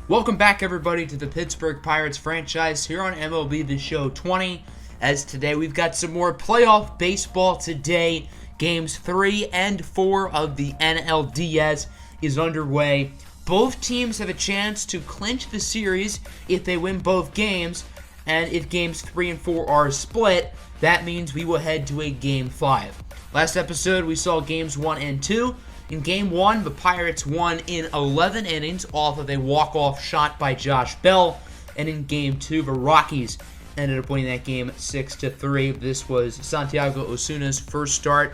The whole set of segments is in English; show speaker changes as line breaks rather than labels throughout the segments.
Welcome back, everybody, to the Pittsburgh Pirates franchise here on MLB The Show 20. As today we've got some more playoff baseball today. Games 3 and 4 of the NLDS is underway. Both teams have a chance to clinch the series if they win both games. And if games 3 and 4 are split, that means we will head to a game 5. Last episode, we saw games 1 and 2. In Game 1, the Pirates won in 11 innings off of a walk-off shot by Josh Bell. And in Game 2, the Rockies ended up winning that game 6-3. This was Santiago Osuna's first start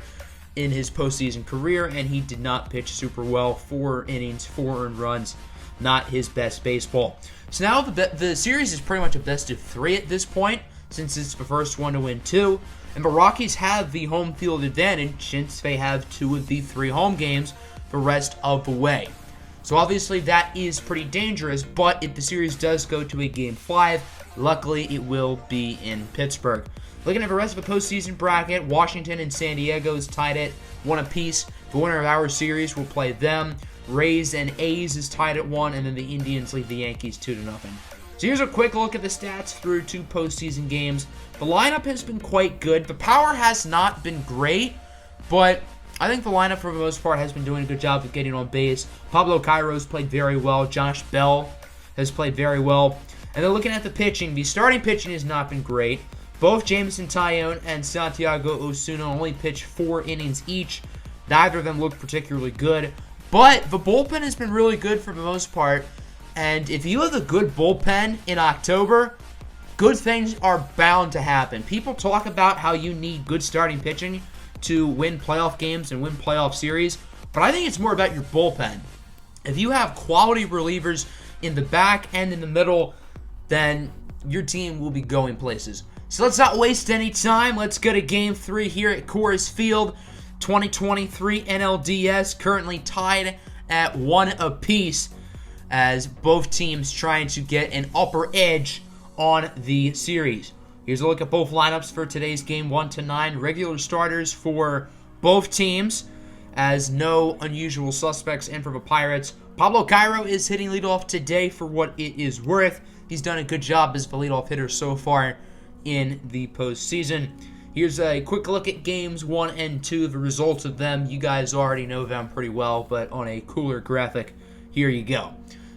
in his postseason career, and he did not pitch super well. 4 innings, 4 earned runs, not his best baseball. So now the series is pretty much a best of 3 at this point, since it's the first one to win 2. And the Rockies have the home field advantage since they have 2 of the 3 home games the rest of the way. So obviously that is pretty dangerous, but if the series does go to a game 5, luckily it will be in Pittsburgh. Looking at the rest of the postseason bracket, Washington and San Diego is tied at 1 apiece. The winner of our series will play them. Rays and A's is tied at 1, and then the Indians lead the Yankees 2-0. So here's a quick look at the stats through 2 postseason games. The lineup has been quite good. The power has not been great, but I think the lineup for the most part has been doing a good job of getting on base. Pablo Cairo has played very well. Josh Bell has played very well. And then looking at the pitching, the starting pitching has not been great. Both Jameson Taillon and Santiago Osuna only pitched 4 innings each. Neither of them looked particularly good. But the bullpen has been really good for the most part. And if you have a good bullpen in October, good things are bound to happen. People talk about how you need good starting pitching to win playoff games and win playoff series, but I think it's more about your bullpen. If you have quality relievers in the back and in the middle, then your team will be going places. So let's not waste any time. Let's go to Game 3 here at COORS Field. 2023 NLDS currently tied at 1 apiece, as both teams trying to get an upper edge on the series. Here's a look at both lineups for today's game 1-9. Regular starters for both teams, as no unusual suspects in for the Pirates. Pablo Cairo is hitting leadoff today for what it is worth. He's done a good job as the leadoff hitter so far in the postseason. Here's a quick look at games 1 and 2, the results of them. You guys already know them pretty well, but on a cooler graphic, here you go.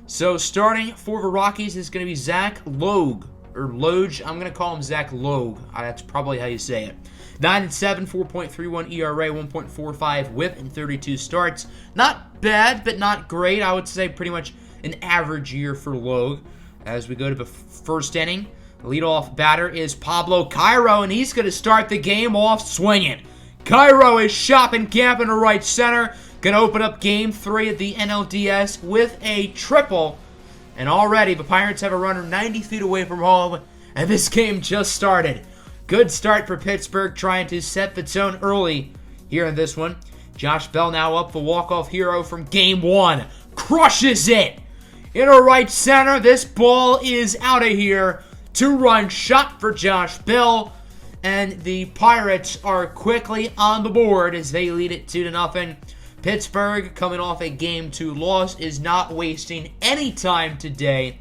So starting for the Rockies is going to be Zack Logue, or Loge. I'm going to call him Zack Logue. That's probably how you say it. 9-7, 4.31 ERA, 1.45 WHIP in 32 starts. Not bad, but not great. I would say pretty much an average year for Logue. As we go to the first inning, the leadoff batter is Pablo Cairo, and he's going to start the game off swinging. Cairo is shopping camp in the right center. Going to open up Game 3 of the NLDS with a triple. And already the Pirates have a runner 90 feet away from home, and this game just started. Good start for Pittsburgh, trying to set the tone early here in this one. Josh Bell now up, the walk-off hero from Game 1. Crushes it in the right center. This ball is out of here. 2-run shot for Josh Bell. And the Pirates are quickly on the board as they lead it 2-0. Pittsburgh, coming off a Game 2 loss, is not wasting any time today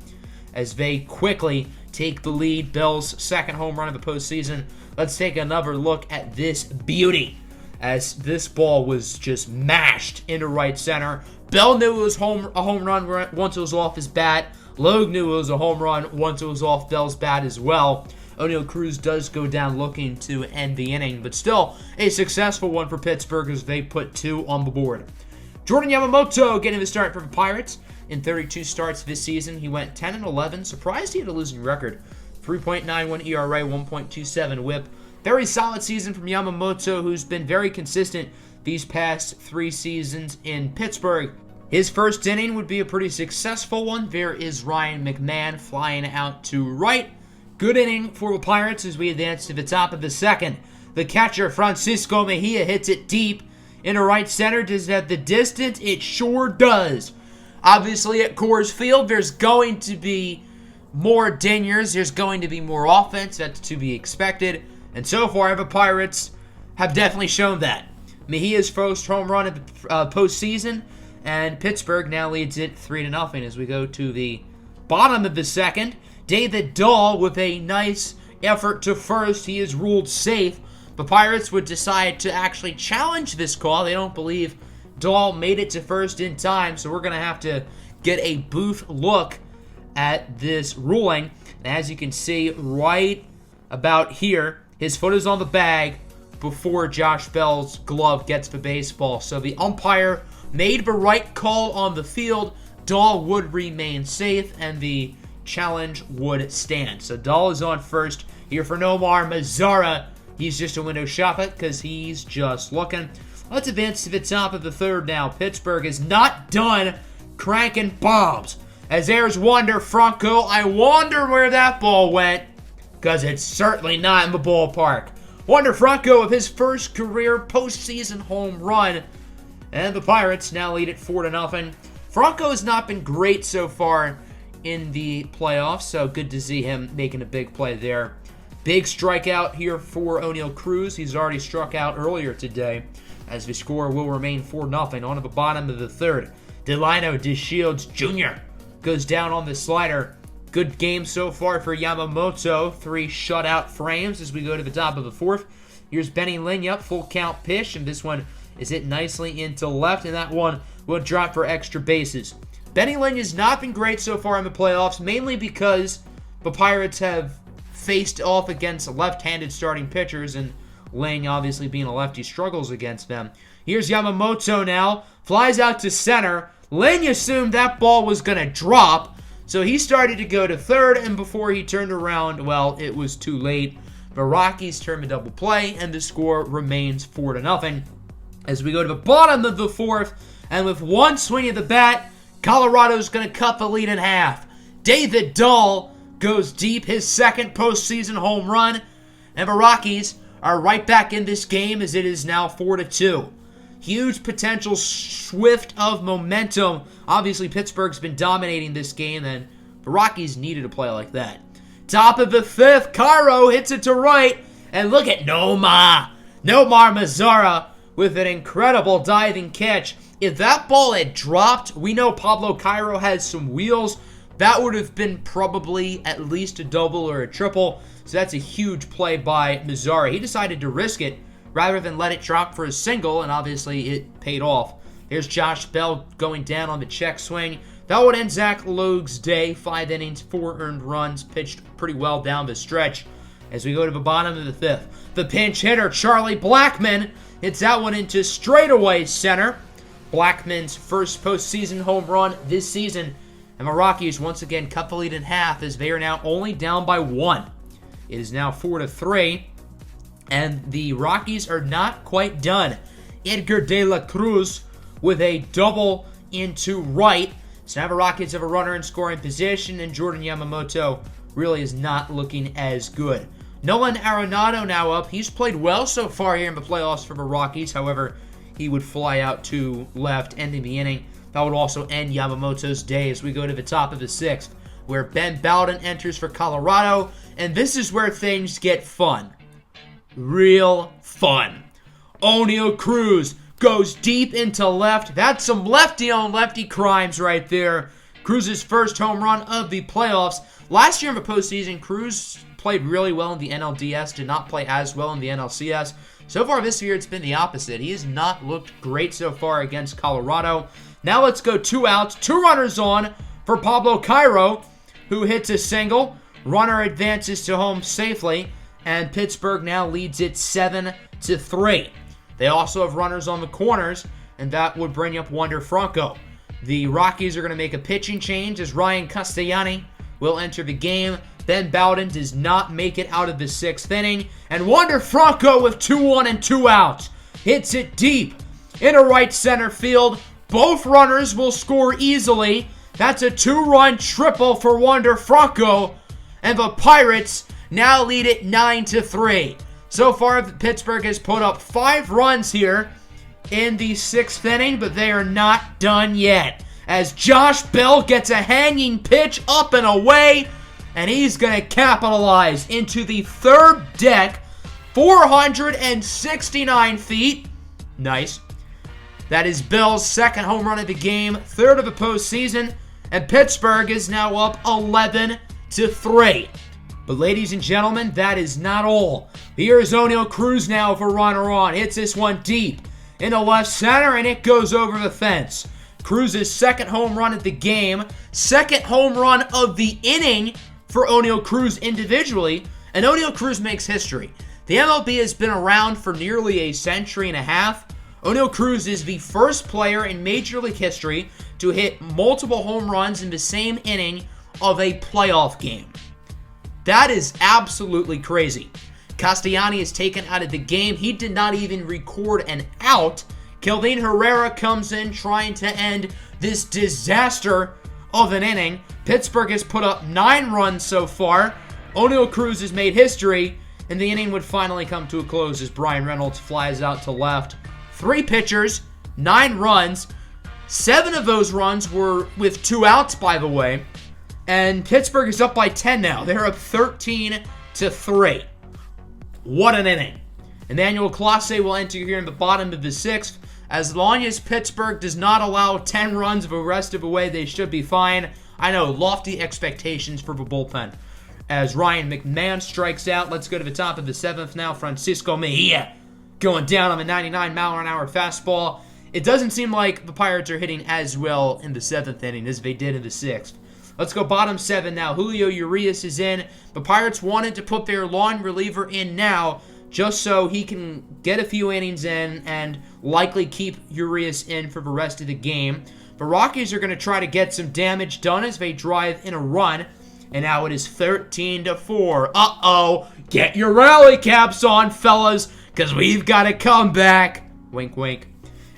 as they quickly take the lead. Bell's second home run of the postseason. Let's take another look at this beauty, as this ball was just mashed into right center. Bell knew it was a home run once it was off his bat. Logue knew it was a home run once it was off Bell's bat as well. O'Neal Cruz does go down looking to end the inning, but still a successful one for Pittsburgh as they put 2 on the board. Jordan Yamamoto getting the start for the Pirates. In 32 starts this season, he went 10-11. Surprised he had a losing record. 3.91 ERA, 1.27 WHIP. Very solid season from Yamamoto, who's been very consistent these past 3 seasons in Pittsburgh. His first inning would be a pretty successful one. There is Ryan McMahon flying out to right. Good inning for the Pirates as we advance to the top of the second. The catcher, Francisco Mejia, hits it deep into right center. Does it have the distance? It sure does. Obviously, at COORS Field, there's going to be more dingers. There's going to be more offense. That's to be expected. And so far, the Pirates have definitely shown that. Mejia's first home run of the postseason, and Pittsburgh now leads it 3-0 as we go to the bottom of the second. David Dahl with a nice effort to first. He is ruled safe. The Pirates would decide to actually challenge this call. They don't believe Dahl made it to first in time, so we're going to have to get a booth look at this ruling. And as you can see right about here, his foot is on the bag before Josh Bell's glove gets the baseball. So the umpire made the right call on the field. Dahl would remain safe, and the challenge would stand. So Dahl is on first here for Nomar Mazara. He's just a window shopper because he's just looking. Let's advance to the top of the third now. Pittsburgh is not done cranking bombs. As there's Wander Franco. I wonder where that ball went, because it's certainly not in the ballpark. Wander Franco with his first career postseason home run. And the Pirates now lead it 4-0. Franco has not been great so far in the playoffs, so good to see him making a big play there. Big strikeout here for O'Neal Cruz. He's already struck out earlier today, as the score will remain 4-0. On to the bottom of the third. Delano De Shields Jr. goes down on the slider. Good game so far for Yamamoto. 3 shutout frames as we go to the top of the fourth. Here's Benny Linya, full count pitch, and this one is hit nicely into left, and that one will drop for extra bases. Benny Linya's not been great so far in the playoffs, mainly because the Pirates have faced off against left-handed starting pitchers, and Linya, obviously being a lefty, struggles against them. Here's Yamamoto now. Flies out to center. Linya assumed that ball was going to drop, so he started to go to third, and before he turned around, well, it was too late. The Rockies turn the double play, and the score remains 4-0. As we go to the bottom of the fourth, and with one swing of the bat, Colorado's going to cut the lead in half. David Dahl goes deep, his second postseason home run, and the Rockies are right back in this game as it is now 4-2. Huge potential swift of momentum. Obviously, Pittsburgh's been dominating this game, and the Rockies needed a play like that. Top of the fifth, Cairo hits it to right, and look at Nomar Mazara with an incredible diving catch. If that ball had dropped, we know Pablo Cairo has some wheels. That would have been probably at least a double or a triple. So that's a huge play by Mazara. He decided to risk it rather than let it drop for a single, and obviously it paid off. Here's Josh Bell going down on the check swing. That would end Zack Logue's day. 5 innings, 4 earned runs, pitched pretty well down the stretch. As we go to the bottom of the fifth, the pinch hitter, Charlie Blackmon, hits that one into straightaway center. Blackmon's first postseason home run this season. And the Rockies once again cut the lead in half as they are now only down by 1. It is now 4-3. And the Rockies are not quite done. Edgar De La Cruz with a double into right. So now the Rockets have a runner in scoring position, and Jordan Yamamoto really is not looking as good. Nolan Arenado now up. He's played well so far here in the playoffs for the Rockies. However, he would fly out to left, ending the inning. That would also end Yamamoto's day as we go to the top of the sixth, where Ben Bowden enters for Colorado. And this is where things get fun. Real fun. O'Neal Cruz goes deep into left. That's some lefty-on-lefty crimes right there. Cruz's first home run of the playoffs. Last year in the postseason, Cruz played really well in the NLDS, did not play as well in the NLCS. So far this year, it's been the opposite. He has not looked great so far against Colorado. Now let's go 2 outs, 2 runners on for Pablo Cairo, who hits a single. Runner advances to home safely, and Pittsburgh now leads it 7-3. They also have runners on the corners, and that would bring up Wander Franco. The Rockies are going to make a pitching change as Ryan Castellani will enter the game. Ben Bowden does not make it out of the 6th inning, and Wander Franco with 2-1 and 2 outs hits it deep into right center field. Both runners will score easily. That's a 2-run triple for Wander Franco, and the Pirates now lead it 9-3. So far, Pittsburgh has put up 5 runs here in the 6th inning, but they are not done yet. As Josh Bell gets a hanging pitch up and away, and he's going to capitalize into the third deck, 469 feet. Nice. That is Bell's second home run of the game, third of the postseason, and Pittsburgh is now up 11-3. But ladies and gentlemen, that is not all. Here's Oneil Cruz now for runner on. Hits this one deep into left center, and it goes over the fence. Cruz's second home run of the game, second home run of the inning for Oneil Cruz individually, and Oneil Cruz makes history. The MLB has been around for nearly a century and a half. Oneil Cruz is the first player in Major League history to hit multiple home runs in the same inning of a playoff game. That is absolutely crazy. Castellani is taken out of the game. He did not even record an out. Kelvin Herrera comes in trying to end this disaster of an inning. Pittsburgh has put up 9 runs so far. Oneil Cruz has made history, and the inning would finally come to a close as Brian Reynolds flies out to left. 3 pitchers, 9 runs. 7 of those runs were with 2 outs, by the way. And Pittsburgh is up by 10 now. They're up 13-3. What an inning. Emmanuel Clase will enter here in the bottom of the 6th. As long as Pittsburgh does not allow 10 runs the rest of the way, they should be fine. I know, lofty expectations for the bullpen. As Ryan McMahon strikes out, let's go to the top of the 7th now. Francisco Mejia going down on the 99-mile-an-hour fastball. It doesn't seem like the Pirates are hitting as well in the 7th inning as they did in the 6th. Let's go bottom 7 now. Julio Urias is in. The Pirates wanted to put their long reliever in now just so he can get a few innings in and likely keep Urias in for the rest of the game. The Rockies are going to try to get some damage done as they drive in a run. And now it is 13-4. Uh-oh. Get your rally caps on, fellas, because we've got a comeback. Wink, wink.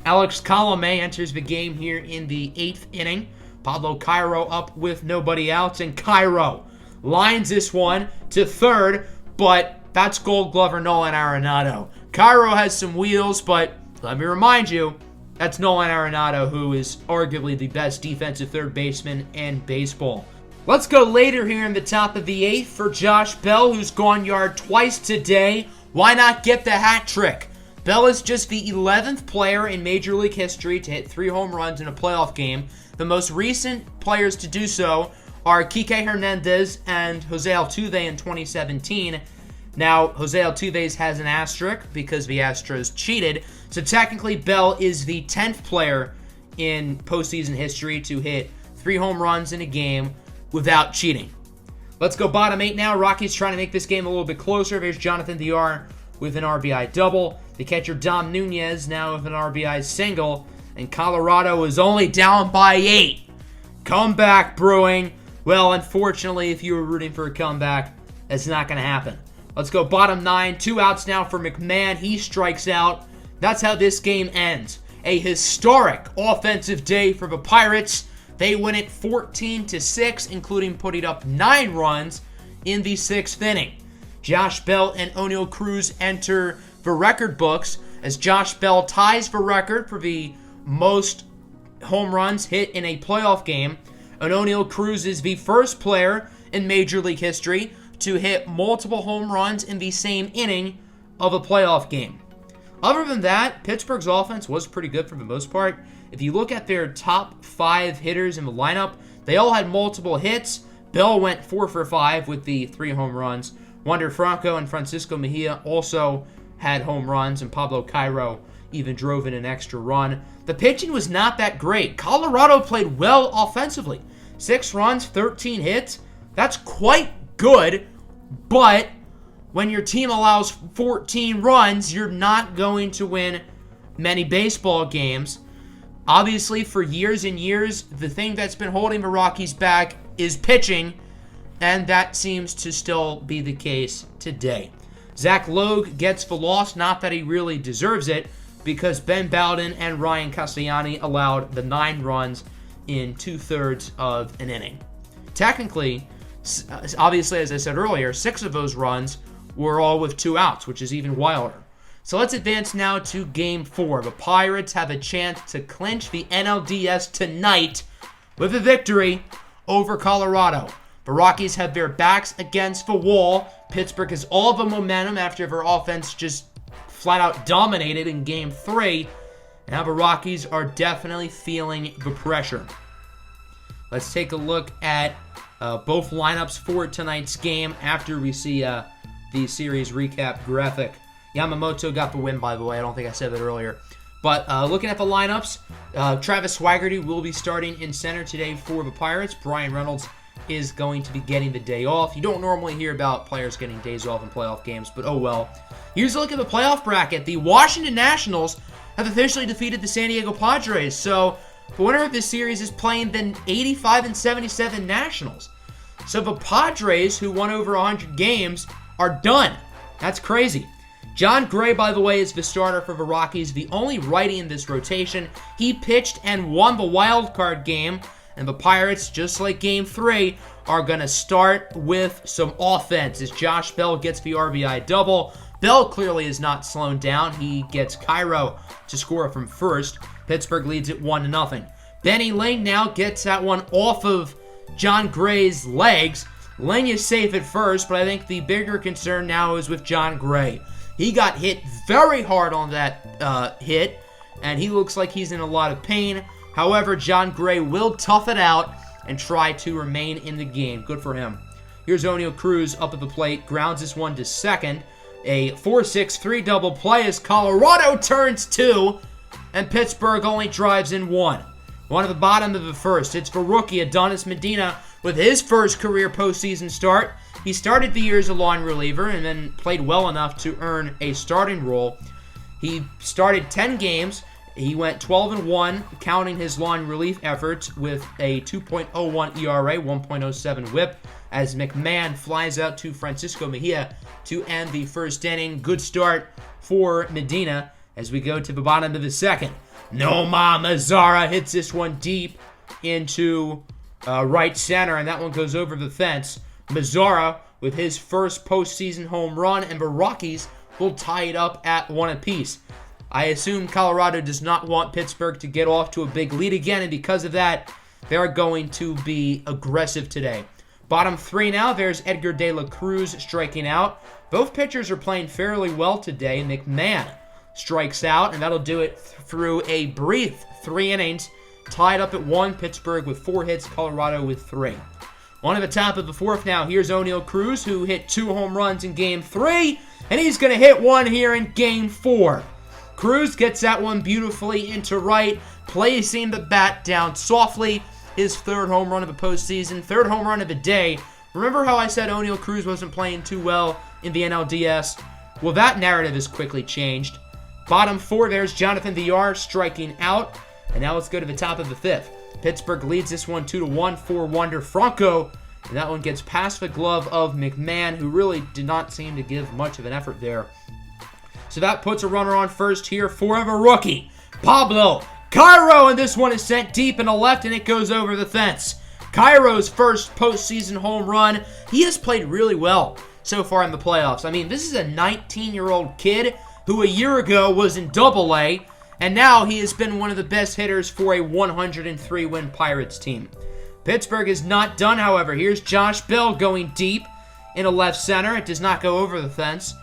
Alex Colomé enters the game here in the 8th inning. Pablo Cairo up with nobody out, and Cairo lines this one to third, but that's Gold Glover Nolan Arenado. Cairo has some wheels, but let me remind you, that's Nolan Arenado, who is arguably the best defensive third baseman in baseball. Let's go later here in the top of the 8th for Josh Bell, who's gone yard twice today. Why not get the hat trick? Bell is just the 11th player in Major League history to hit 3 home runs in a playoff game. The most recent players to do so are Kike Hernandez and Jose Altuve in 2017. Now, Jose Altuve has an asterisk because the Astros cheated. So technically, Bell is the 10th player in postseason history to hit 3 home runs in a game without cheating. Let's go bottom 8 now. Rockies trying to make this game a little bit closer. There's Jonathan DR with an RBI double. The catcher Dom Nunez now with an RBI single. And Colorado is only down by 8. Comeback brewing. Well, unfortunately, if you were rooting for a comeback, that's not going to happen. Let's go bottom 9. 2 outs now for McMahon. He strikes out. That's how this game ends. A historic offensive day for the Pirates. They win it 14-6, including putting up 9 runs in the 6th inning. Josh Bell and Oneil Cruz enter the record books as Josh Bell ties the record for the most home runs hit in a playoff game. And Oneil Cruz is the first player in Major League history to hit multiple home runs in the same inning of a playoff game. Other than that, Pittsburgh's offense was pretty good for the most part. If you look at their top 5 hitters in the lineup, they all had multiple hits. Bell went 4 for 5 with the 3 home runs. Wander Franco and Francisco Mejia also had home runs, and Pablo Cairo even drove in an extra run. The pitching was not that great. Colorado played well offensively. 6 runs, 13 hits. That's quite good, but when your team allows 14 runs, you're not going to win many baseball games. Obviously, for years and years, the thing that's been holding the Rockies back is pitching, and that seems to still be the case today. Zack Logue gets the loss, not that he really deserves it, because Ben Bowden and Ryan Castellani allowed the 9 runs in 2/3 of an inning. Technically, obviously, as I said earlier, 6 of those runs were all with 2 outs, which is even wilder. So let's advance now to Game 4. The Pirates have a chance to clinch the NLDS tonight with a victory over Colorado. The Rockies have their backs against the wall. Pittsburgh has all the momentum after their offense just flat out dominated in Game 3. Now the Rockies are definitely feeling the pressure. Let's take a look at both lineups for tonight's game after we see the series recap graphic. Yamamoto got the win, by the way. I don't think I said that earlier. But looking at the lineups, Travis Swaggerty will be starting in center today for the Pirates. Brian Reynolds is going to be getting the day off. You don't normally hear about players getting days off in playoff games, but oh well. Here's a look at the playoff bracket. The Washington Nationals have officially defeated the San Diego Padres. So the winner of this series is playing the 85-77 Nationals. So the Padres, who won over 100 games, are done. That's crazy. John Gray, by the way, is the starter for the Rockies, the only righty in this rotation. He pitched and won the wild card game, and the Pirates, just like Game 3, are going to start with some offense as Josh Bell gets the RBI double. Bell clearly is not slowing down. He gets Cairo to score from first. Pittsburgh leads it 1-0. Benny Ling now gets that one off of John Gray's legs. Ling is safe at first, but I think the bigger concern now is with John Gray. He got hit very hard on that hit, and he looks like he's in a lot of pain. However, John Gray will tough it out and try to remain in the game. Good for him. Here's O'Neal Cruz up at the plate, grounds this one to second. A 4-6-3 double play as Colorado turns 2, and Pittsburgh only drives in 1. One at the bottom of the first. It's for rookie Adonis Medina with his first career postseason start. He started the year as a line reliever and then played well enough to earn a starting role. He started 10 games. He went 12-1, counting his line relief efforts with a 2.01 ERA, 1.07 whip, as McMahon flies out to Francisco Mejia to end the first inning. Good start for Medina as we go to the bottom of the second. Nomar Mazara hits this one deep into right center, and that one goes over the fence. Mazara with his first postseason home run, and the Rockies will tie it up at 1 apiece. I assume Colorado does not want Pittsburgh to get off to a big lead again, and because of that, they're going to be aggressive today. Bottom 3 now, there's Edgar De La Cruz striking out. Both pitchers are playing fairly well today. McMahon strikes out, and that'll do it through a brief 3 innings. Tied up at 1, Pittsburgh with 4 hits, Colorado with 3. On to the top of the 4th now, here's O'Neal Cruz, who hit 2 home runs in Game 3, and he's going to hit 1 here in Game 4. Cruz gets that one beautifully into right, placing the bat down softly. His 3rd home run of the postseason, 3rd home run of the day. Remember how I said O'Neal Cruz wasn't playing too well in the NLDS? Well, that narrative has quickly changed. Bottom 4, there's Jonathan Villar striking out. And now let's go to the top of the 5th. Pittsburgh leads this one 2-1 for Wander Franco. And that one gets past the glove of McMahon, who really did not seem to give much of an effort there. So that puts a runner on first here for the rookie, Pablo Cairo. And this one is sent deep in the left, and it goes over the fence. Cairo's first postseason home run. He has played really well so far in the playoffs. I mean, this is a 19-year-old kid who a year ago was in Double-A, and now he has been one of the best hitters for a 103-win Pirates team. Pittsburgh is not done, however. Here's Josh Bell going deep into left center. It does not go over the fence,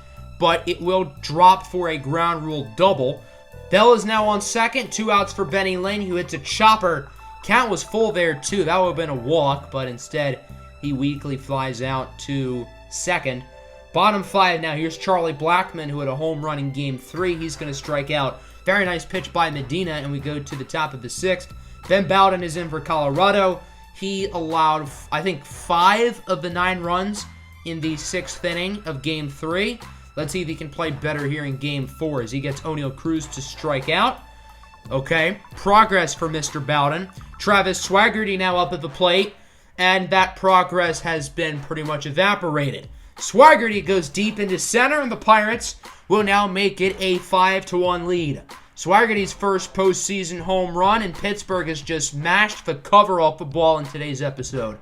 but it will drop for a ground rule double. Bell is now on second. 2 outs for Benny Ling, who hits a chopper. Count was full there, too. That would have been a walk, but instead he weakly flies out to second. Bottom 5 now. Here's Charlie Blackmon, who had a home run in Game 3. He's going to strike out. Very nice pitch by Medina, and we go to the top of the 6th. Ben Bowden is in for Colorado. He allowed, I think, 5 of the 9 runs in the 6th inning of Game 3. Let's see if he can play better here in Game 4 as he gets O'Neal Cruz to strike out. Okay, progress for Mr. Bowden. Travis Swaggerty now up at the plate, and that progress has been pretty much evaporated. Swaggerty goes deep into center, and the Pirates will now make it a 5-1 lead. Swaggerty's first postseason home run, and Pittsburgh has just mashed the cover off the ball in today's episode.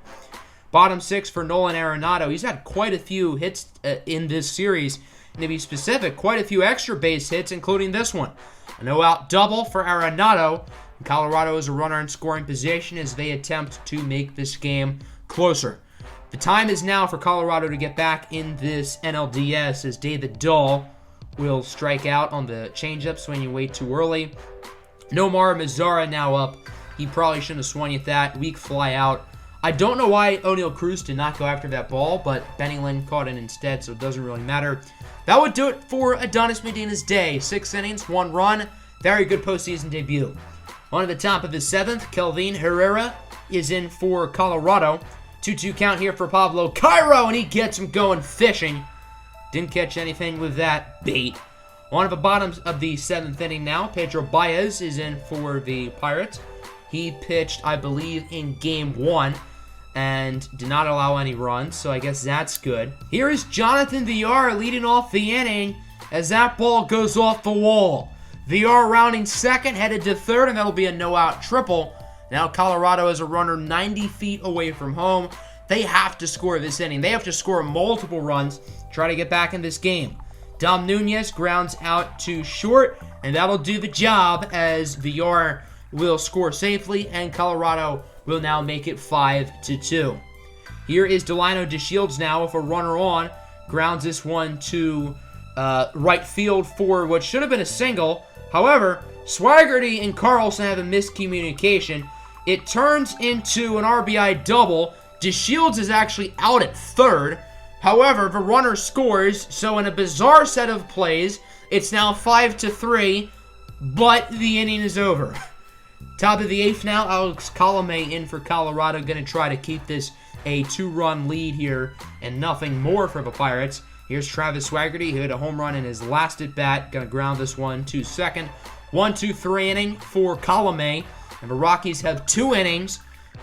Bottom 6 for Nolan Arenado. He's had quite a few hits in this series, and to be specific, quite a few extra base hits, including this one. A no-out double for Arenado. Colorado is a runner in scoring position as they attempt to make this game closer. The time is now for Colorado to get back in this NLDS as David Dahl will strike out on the changeup, swinging way too early. Nomar Mazara now up. He probably shouldn't have swung at that. Weak fly out. I don't know why O'Neal Cruz did not go after that ball, but Benny Lynn caught it instead, so it doesn't really matter. That would do it for Adonis Medina's day. 6 innings, 1 run. Very good postseason debut. On to the top of the 7th, Kelvin Herrera is in for Colorado. 2-2 count here for Pablo Cairo, and he gets him going fishing. Didn't catch anything with that bait. On to the bottom of the 7th inning now. Pedro Baez is in for the Pirates. He pitched, I believe, in Game 1 and did not allow any runs, so I guess that's good. Here is Jonathan Villar leading off the inning as that ball goes off the wall. Villar rounding second, headed to third, and that'll be a no-out triple. Now Colorado is a runner 90 feet away from home. They have to score this inning. They have to score multiple runs, try to get back in this game. Dom Nunez grounds out to short, and that'll do the job as Villar will score safely, and Colorado will now make it 5-2. Here is Delano De Shields now with a runner on. Grounds this one to right field for what should have been a single. However, Swaggerty and Carlson have a miscommunication. It turns into an RBI double. De Shields is actually out at third. However, the runner scores, so in a bizarre set of plays, it's now 5-3, but the inning is over. Top of the 8th now, Alex Colomé in for Colorado, going to try to keep this a 2-run lead here and nothing more for the Pirates. Here's Travis Swaggerty, who hit a home run in his last at-bat. Going to ground this one to second. 1-2-3 inning for Colomé. And the Rockies have 2 innings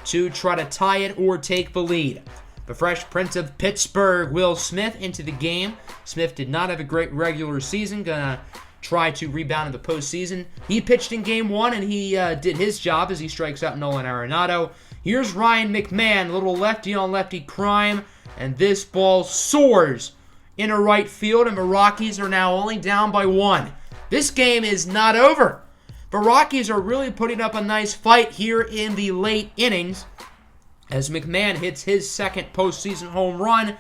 to try to tie it or take the lead. The Fresh Prince of Pittsburgh, Will Smith, into the game. Smith did not have a great regular season. Going to try to rebound in the postseason. He pitched in Game 1, and he did his job as he strikes out Nolan Arenado. Here's Ryan McMahon, little lefty-on-lefty crime, and this ball soars into right field, and the Rockies are now only down by 1. This game is not over. The Rockies are really putting up a nice fight here in the late innings as McMahon hits his second postseason home run,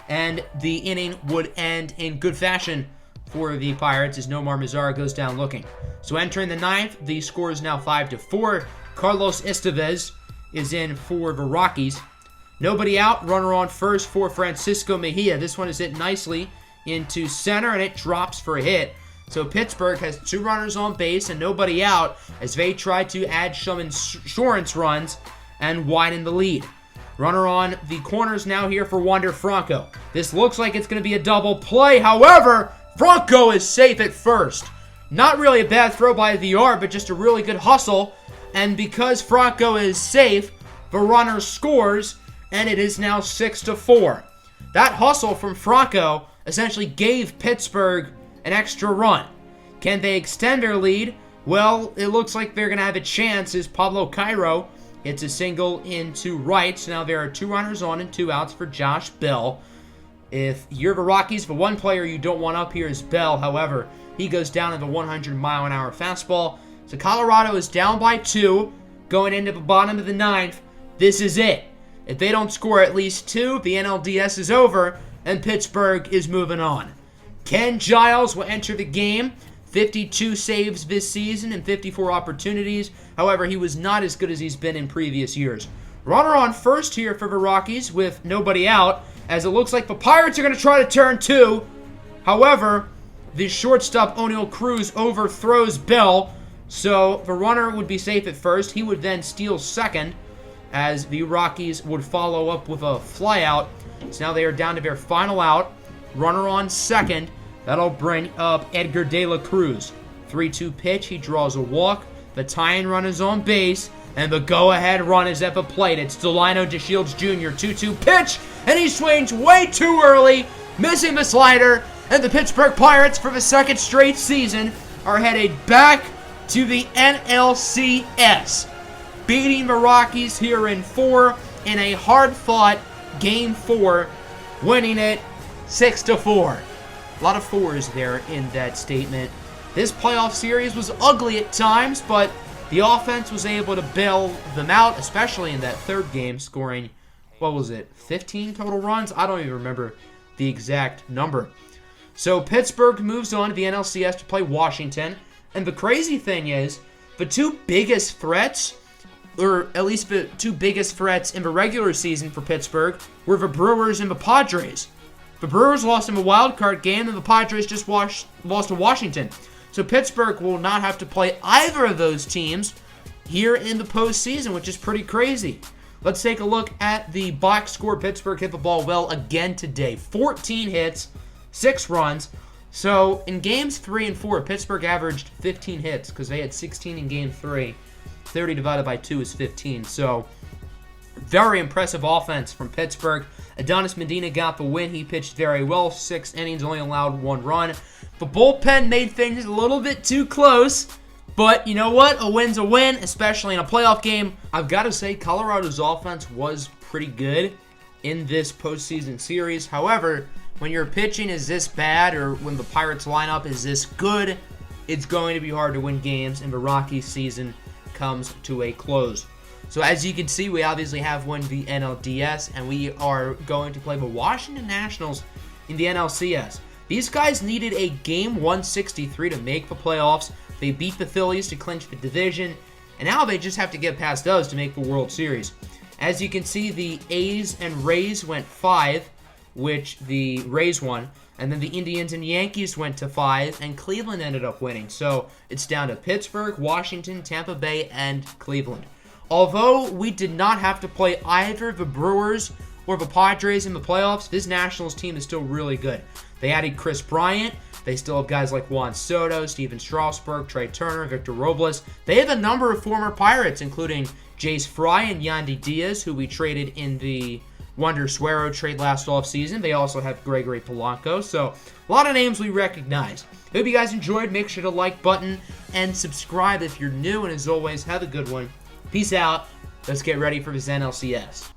and the inning would end in good fashion for the Pirates as Nomar Mazara goes down looking. So entering the 9th, the score is now 5-4. Carlos Estevez is in for the Rockies. Nobody out, runner on first for Francisco Mejia. This one is hit nicely into center, and it drops for a hit. So Pittsburgh has 2 runners on base and nobody out as they try to add some insurance runs and widen the lead. Runner on the corners now here for Wander Franco. This looks like it's going to be a double play. However, Franco is safe at first. Not really a bad throw by Villar, but just a really good hustle. And because Franco is safe, the runner scores, and it is now 6-4. That hustle from Franco essentially gave Pittsburgh an extra run. Can they extend their lead? Well, it looks like they're going to have a chance as Pablo Cairo hits a single into right. So now there are 2 runners on and 2 outs for Josh Bell. If you're the Rockies, the one player you don't want up here is Bell. However, he goes down to the 100-mile-an-hour fastball. So Colorado is down by 2 going into the bottom of the 9th. This is it. If they don't score at least 2, the NLDS is over, and Pittsburgh is moving on. Ken Giles will enter the game. 52 saves this season and 54 opportunities. However, he was not as good as he's been in previous years. Runner on first here for the Rockies with nobody out, as it looks like the Pirates are going to try to turn 2. However, the shortstop O'Neal Cruz overthrows Bell, so the runner would be safe at first. He would then steal second, as the Rockies would follow up with a flyout. So now they are down to their final out. Runner on second. That'll bring up Edgar De La Cruz. 3-2 pitch. He draws a walk. The tying run is on base. And the go-ahead run is at the plate. It's Delano De Shields Jr. 2-2 pitch. And he swings way too early, missing the slider. And the Pittsburgh Pirates, for the second straight season, are headed back to the NLCS, beating the Rockies here in 4 in a hard-fought Game 4, winning it 6-4. A lot of 4s there in that statement. This playoff series was ugly at times, but the offense was able to bail them out, especially in that third game, scoring, 15 total runs? I don't even remember the exact number. So Pittsburgh moves on to the NLCS to play Washington, and the crazy thing is, the 2 biggest threats or at least the two biggest threats in the regular season for Pittsburgh, were the Brewers and the Padres. The Brewers lost in a wild card game, and the Padres just lost to Washington. So Pittsburgh will not have to play either of those teams here in the postseason, which is pretty crazy. Let's take a look at the box score. Pittsburgh hit the ball well again today. 14 hits, 6 runs. So in games 3 and 4, Pittsburgh averaged 15 hits because they had 16 in game 3. 30 divided by 2 is 15. So very impressive offense from Pittsburgh. Adonis Medina got the win. He pitched very well. 6 innings, only allowed 1 run. The bullpen made things a little bit too close. But you know what? A win's a win, especially in a playoff game. I've got to say, Colorado's offense was pretty good in this postseason series. However, when your pitching is this bad, or when the Pirates lineup is this good, it's going to be hard to win games, and the Rockies season comes to a close. So as you can see, we obviously have won the NLDS, and we are going to play the Washington Nationals in the NLCS. These guys needed a game 163 to make the playoffs. They beat the Phillies to clinch the division, and now they just have to get past those to make the World Series. As you can see, the A's and Rays went 5, which the Rays won, and then the Indians and Yankees went to 5, and Cleveland ended up winning. So it's down to Pittsburgh, Washington, Tampa Bay, and Cleveland. Although we did not have to play either the Brewers or the Padres in the playoffs, this Nationals team is still really good. They added Chris Bryant. They still have guys like Juan Soto, Steven Strasburg, Trey Turner, Victor Robles. They have a number of former Pirates, including Jace Fry and Yandy Diaz, who we traded in the Wander Suero trade last offseason. They also have Gregory Polanco. So a lot of names we recognize. Hope you guys enjoyed. Make sure to like button and subscribe if you're new. And as always, have a good one. Peace out. Let's get ready for this NLCS.